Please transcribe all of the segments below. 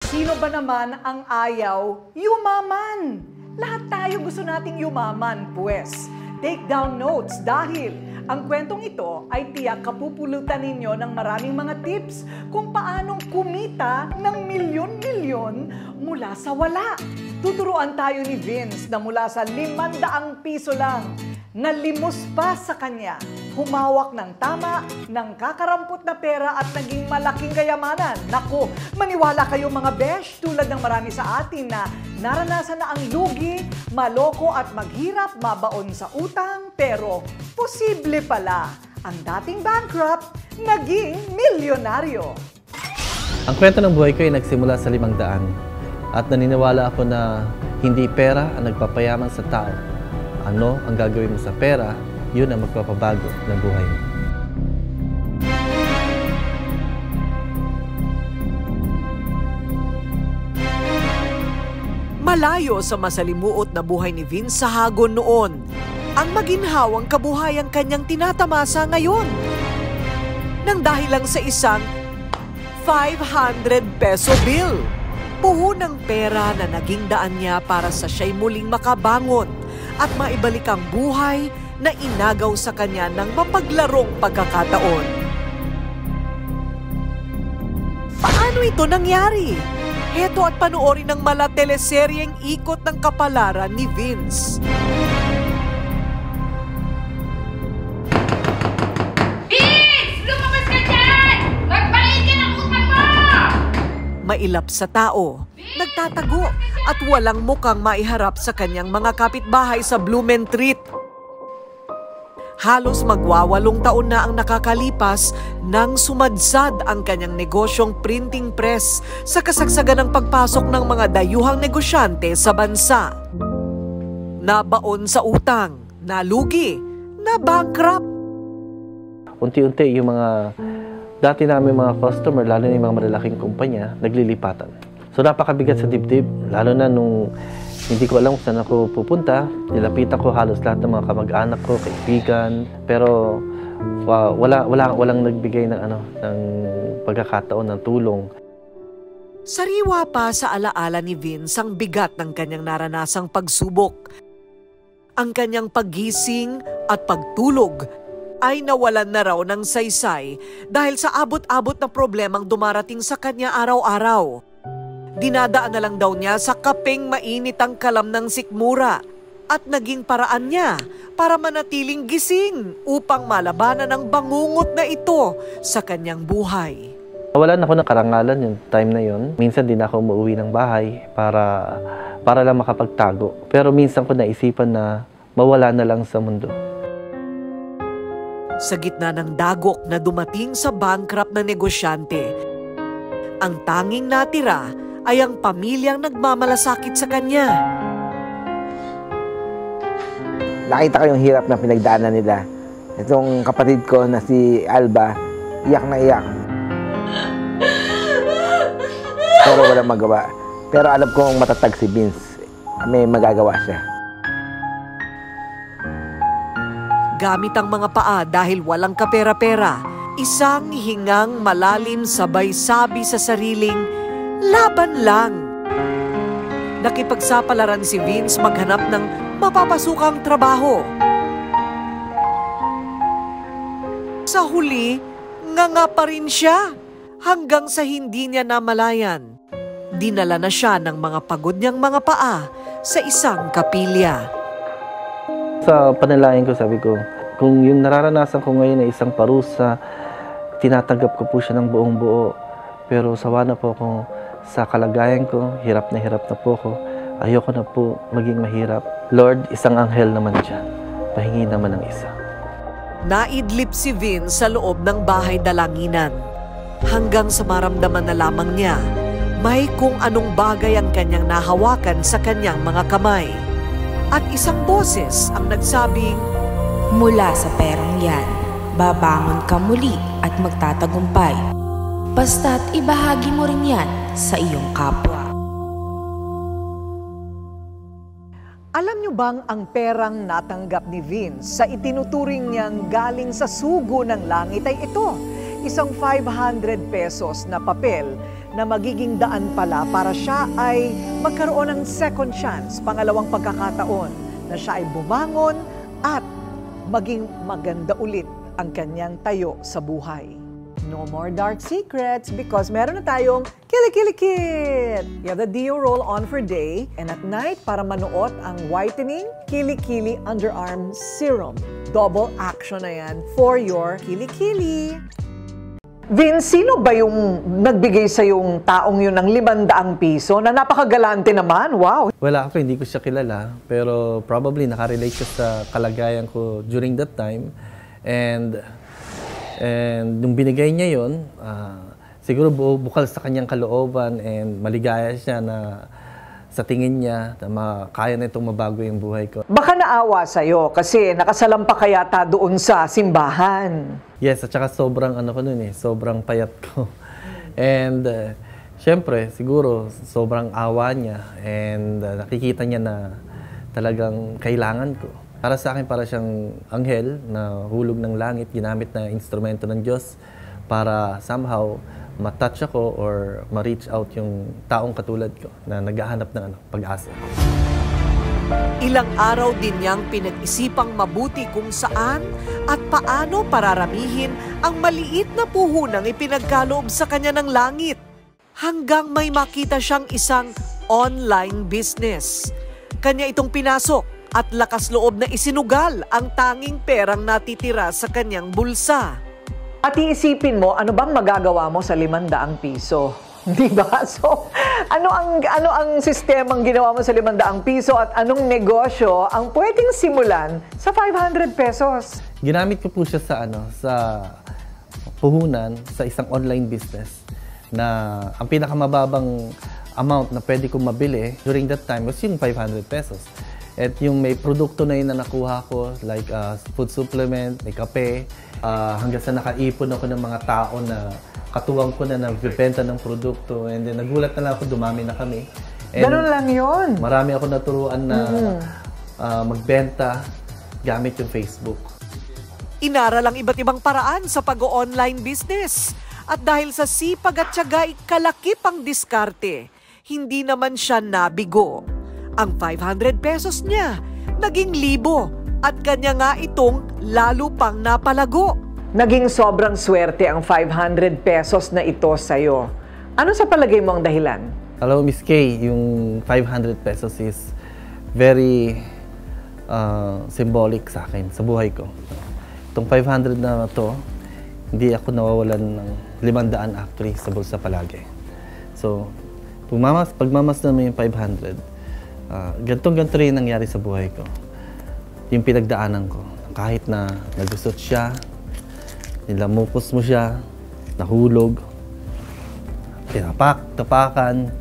Sino ba naman ang ayaw yumaman? Lahat tayo gusto nating yumaman, pues. Take down notes dahil ang kwentong ito ay tiyak kapupulutan ninyo ng maraming mga tips kung paanong kumita ng milyon-milyon mula sa wala. Tuturuan tayo ni Vince na mula sa 500 piso lang, nalimos pa sa kanya, humawak ng tama, ng kakarampot na pera at naging malaking kayamanan. Naku, maniwala kayo mga besh, tulad ng marami sa atin na naranasan na ang lugi, maloko at maghirap, mabaon sa utang, pero posible pala ang dating bankrupt, naging milyonaryo. Ang kwento ng buhay ko ay nagsimula sa 500 at naniniwala ako na hindi pera ang nagpapayaman sa tao. Ano ang gagawin mo sa pera, yun ang magpapabago ng buhay mo. Malayo sa masalimuot na buhay ni Vince sa Hagon noon, ang maginhawang kabuhayang kanyang tinatamasa ngayon. Nang dahil lang sa isang 500 peso bill. Puhunang pera na naging daan niya para sa siya'y muling makabangon at maibalik ang buhay na inagaw sa kanya ng mapaglarong pagkakataon. Paano ito nangyari? Heto at panoorin ng mala teleseryeng Ikot ng Kapalaran ni Vince. Vince! Lumabas ka dyan! Magbayad ka ng utang mo! Mailap sa tao, nagtatago at walang mukhang maiharap sa kanyang mga kapitbahay sa Blumentritt. Halos magwawalong taon na ang nakakalipas nang sumadsad ang kanyang negosyong printing press sa kasagsagan ng pagpasok ng mga dayuhang negosyante sa bansa. Nabaon sa utang, nalugi, na bankrupt. Unti-unti yung mga dati namin mga customer, lalo na yung mga malalaking kumpanya, naglilipatan. So napakabigat sa dibdib, lalo na nung hindi ko alam kung saan ako pupunta. Nilapitan ko halos lahat ng mga kamag-anak ko, kaibigan. Pero walang nagbigay ng pagkakataon ng tulong. Sariwa pa sa alaala ni Vince ang bigat ng kanyang naranasang pagsubok. Ang kanyang paggising at pagtulog ay nawalan na raw ng saysay dahil sa abot-abot na problemang dumarating sa kanya araw-araw. Dinadaan na lang daw niya sa kapeng mainit ang kalam ng sikmura at naging paraan niya para manatiling gising upang malabanan ang bangungot na ito sa kanyang buhay. Wala na ako ng karangalan yung time na yon. Minsan din ako umuwi ng bahay para lang makapagtago. Pero minsan ko naisipan na mawala na lang sa mundo. Sa gitna ng dagok na dumating sa bankrupt na negosyante, ang tanging natira ay ang pamilyang nagmamalasakit sa kanya. Nakita ko yung hirap na pinagdaanan nila. Itong kapatid ko na si Alba, iyak na iyak. Pero walang magawa. Pero alam kong matatag si Vince. May magagawa siya. Gamit ang mga paa dahil walang kapera-pera, isang hingang malalim sabay sabi sa sariling, laban lang. Nakipagsapalaran si Vince maghanap ng mapapasukang trabaho. Sa huli, nganga pa rin siya hanggang sa hindi niya namalayan. Dinala na siya ng mga pagod niyang mga paa sa isang kapilya. Sa panalangin ko, sabi ko, kung yung nararanasan ko ngayon ay isang parusa, tinatanggap ko po siya ng buong buo. Pero sawa na po ako sa kalagayan ko, hirap na po ako. Ayoko na po maging mahirap. Lord, isang anghel naman dyan. Pahingi naman ng isa. Naidlip si Vince sa loob ng bahay dalanginan. Hanggang sa maramdaman na lamang niya, may kung anong bagay ang kanyang nahawakan sa kanyang mga kamay. At isang boses ang nagsabing, mula sa perang yan, babangon ka muli at magtatagumpay. Basta't ibahagi mo rin yan sa iyong kapwa. Alam niyo bang ang perang natanggap ni Vince sa itinuturing niyang galing sa sugo ng langit ay ito? Isang 500 pesos na papel na magiging daan pala para siya ay magkaroon ng second chance, pangalawang pagkakataon, na siya ay bumangon at maging maganda ulit ang kanyang tayo sa buhay. No more dark secrets because meron na tayong Kili-Kili Kit! You have the Deo roll-on for day and at night para manuot ang whitening Kili-Kili Underarm Serum. Double action na yan for your Kili-Kili. Vince, sino ba yung nagbigay sa yung taong yun ng 500 piso na napakagalante naman? Wow! Well, ako hindi ko siya kilala, pero probably nakarelate siya sa kalagayan ko during that time. And nung binigay niya yun, siguro bukal sa kanyang kalooban and maligaya siya na sa tingin niya na kaya na itong mabago yung buhay ko. Baka naawa sa'yo kasi nakasalampa ka yata doon sa simbahan. Yes, at saka sobrang ano ko nun sobrang payat ko. And syempre, siguro sobrang awa niya and nakikita niya na talagang kailangan ko. Para sa akin, para siyang anghel na hulog ng langit, ginamit na instrumento ng Diyos para somehow matouch ako or ma-reach out yung taong katulad ko na naghahanap ng pag-asa. Ilang araw din niyang pinag-isipang mabuti kung saan at paano pararamihin ang maliit na puhunang ipinagkaloob sa kanya ng langit. Hanggang may makita siyang isang online business. Kanya itong pinasok at lakas loob na isinugal ang tanging perang natitira sa kanyang bulsa. At iisipin mo, ano bang magagawa mo sa 500 piso? Di ba? So, ano ang sistemang ginawa mo sa 500 piso at anong negosyo ang pwedeng simulan sa 500 pesos? Ginamit ko po siya sa sa puhunan sa isang online business na ang pinakamababang amount na pwede kong mabili during that time was yung 500 pesos. At yung may produkto na yun na nakuha ko, like food supplement, may kape, hanggang sa nakaipon ako ng mga tao na katuwang ko na nagbibenta ng produkto. And then nagulat na lang ako, dumami na kami. And ganun lang yun. Marami ako naturuan na magbenta gamit yung Facebook. Inaral ang iba't ibang paraan sa pag-online business. At dahil sa sipag at tiyaga, kalakip ang diskarte. Hindi naman siya nabigo. Ang 500 pesos niya, naging 1,000 at kanya nga itong lalo pang napalago. Naging sobrang swerte ang 500 pesos na ito sa'yo. Ano sa palagay mo ang dahilan? Hello, Miss Kay, yung 500 pesos is very symbolic sa akin, sa buhay ko. Itong 500 na to, hindi ako nawawalan ng 500 actually sa bulsa palagi. So, pagmamasdan mo yung 500, ganito rin nangyari sa buhay ko. Yung pinagdaanan ko. Kahit na nagusot siya, nilamupos mo siya, nahulog, tapakan,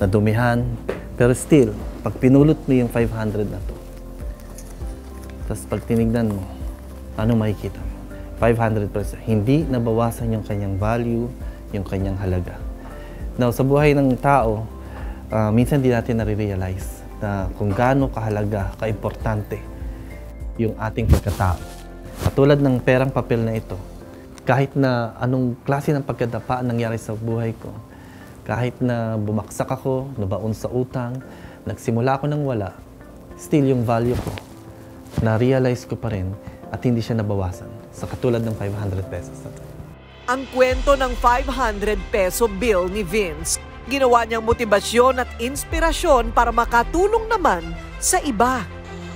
nadumihan. Pero still, pag pinulot mo yung 500 na to, tapos pag tinignan mo, ano makikita mo? 500%. Hindi nabawasan yung kanyang value, yung kanyang halaga. Now, sa buhay ng tao, minsan di natin nare-realize na kung gaano kahalaga, kaimportante yung ating pagkatao. Katulad ng perang papel na ito, kahit na anong klase ng pagkadapa nangyari sa buhay ko, kahit na bumaksak ako, nabaon sa utang, nagsimula ako ng wala, still yung value ko, na-realize ko pa rin at hindi siya nabawasan sa katulad ng 500 pesos na ito. Ang kwento ng 500 peso bill ni Vince, ginawa niyang motibasyon at inspirasyon para makatulong naman sa iba.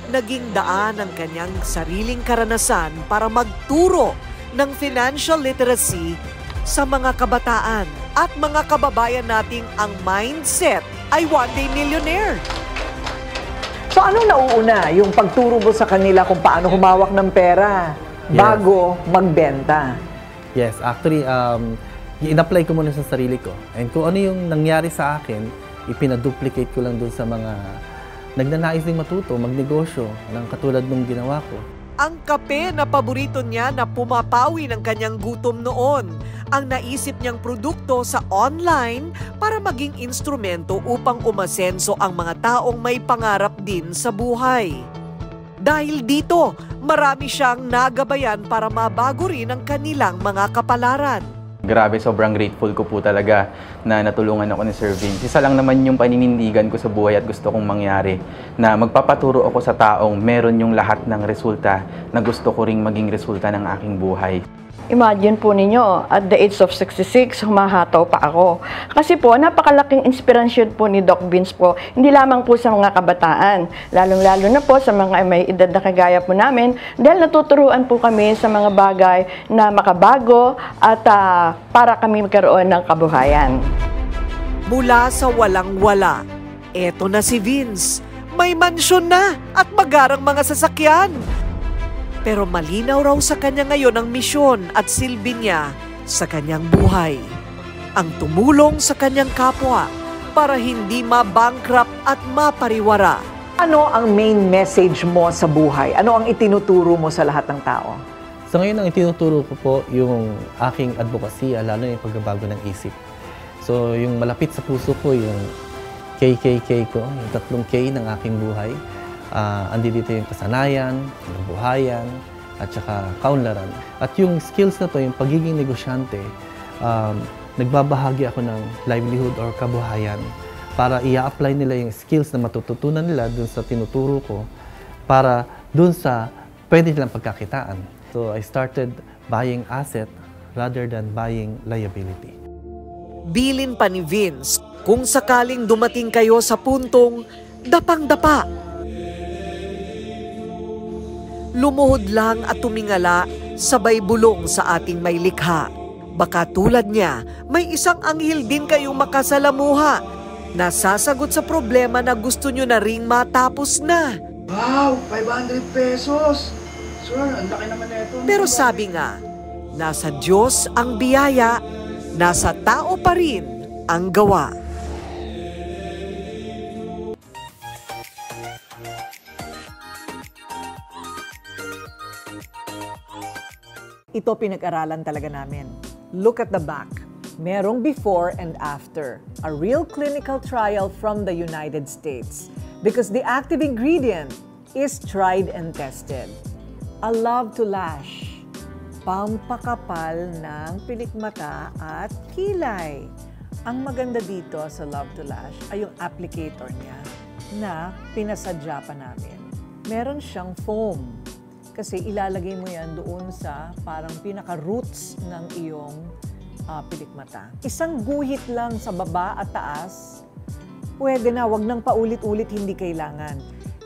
Naging daan ang kanyang sariling karanasan para magturo ng financial literacy sa mga kabataan at mga kababayan nating ang mindset ay one day millionaire. So anong nauuna? Yung pagturo mo sa kanila kung paano humawak ng pera bago magbenta? Yes, actually, in-apply ko muna sa sarili ko. And kung ano yung nangyari sa akin, ipinaduplicate ko lang dun sa mga nagnanais ding matuto, magnegosyo ng katulad nung ginawa ko. Ang kape na paborito niya na pumapawi ng kanyang gutom noon, ang naisip niyang produkto sa online para maging instrumento upang umasenso ang mga taong may pangarap din sa buhay. Dahil dito, marami siyang nagabayan para mabago rin ang kanilang mga kapalaran. Grabe, sobrang grateful ko po talaga na natulungan ako ni Sir Vince. Isa lang naman yung paninindigan ko sa buhay at gusto kong mangyari na magpapaturo ako sa taong meron yung lahat ng resulta na gusto ko ring maging resulta ng aking buhay. Imagine po ninyo, at the age of 66, humahataw pa ako. Kasi po, napakalaking inspirasyon po ni Doc Vince po, hindi lamang po sa mga kabataan, lalong-lalo na po sa mga may edad na kagaya po namin, dahil natuturuan po kami sa mga bagay na makabago at para kami magkaroon ng kabuhayan. Mula sa walang-wala, eto na si Vince. May mansyon na at magarang mga sasakyan. Pero malinaw raw sa kanya ngayon ang misyon at silbi niya sa kanyang buhay. Ang tumulong sa kanyang kapwa para hindi ma-bankrupt at mapariwara. Ano ang main message mo sa buhay? Ano ang itinuturo mo sa lahat ng tao? So ngayon ang itinuturo ko po yung aking advokasya, lalo yung pagbabago ng isip. So yung malapit sa puso ko, yung KKK ko, yung 3 K ng aking buhay. Andi dito yung kasanayan, buhayan, at saka kaunlaran. At yung skills na to, yung pagiging negosyante, nagbabahagi ako ng livelihood or kabuhayan para i-apply nila yung skills na matututunan nila dun sa tinuturo ko para dun sa pwede nilang pagkakitaan. So I started buying asset rather than buying liability. Bilin pa ni Vince kung sakaling dumating kayo sa puntong dapang-dapa. Lumuhod lang at tumingala, sabay bulong sa ating may likha. Baka tulad niya, may isang anghel din kayong makasalamuha na sasagot sa problema na gusto nyo na ring matapos na. Wow! 500 pesos! Sir, ang laki naman na ito. Pero sabi nga, nasa Diyos ang biyaya, nasa tao pa rin ang gawa. Ito pinag-aralan talaga namin. Look at the back. Merong before and after. A real clinical trial from the United States. Because the active ingredient is tried and tested. A Love to Lash. Pampakapal ng pilikmata at kilay. Ang maganda dito sa Love to Lash ay yung applicator niya na pinasadya pa namin. Meron siyang foam. Kasi ilalagay mo yan doon sa parang pinaka-roots ng iyong pilikmata. Isang guhit lang sa baba at taas, pwede na, wag nang paulit-ulit, hindi kailangan.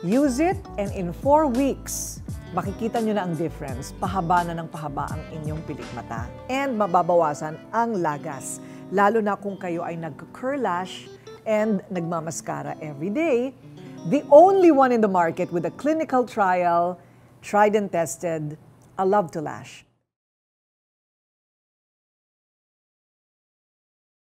Use it and in 4 weeks, makikita nyo na ang difference. Pahaba na ng pahaba ang inyong pilikmata. And mababawasan ang lagas. Lalo na kung kayo ay nag-curl lash and nagmamaskara every day. The only one in the market with a clinical trial, tried and tested, A Love to Lash.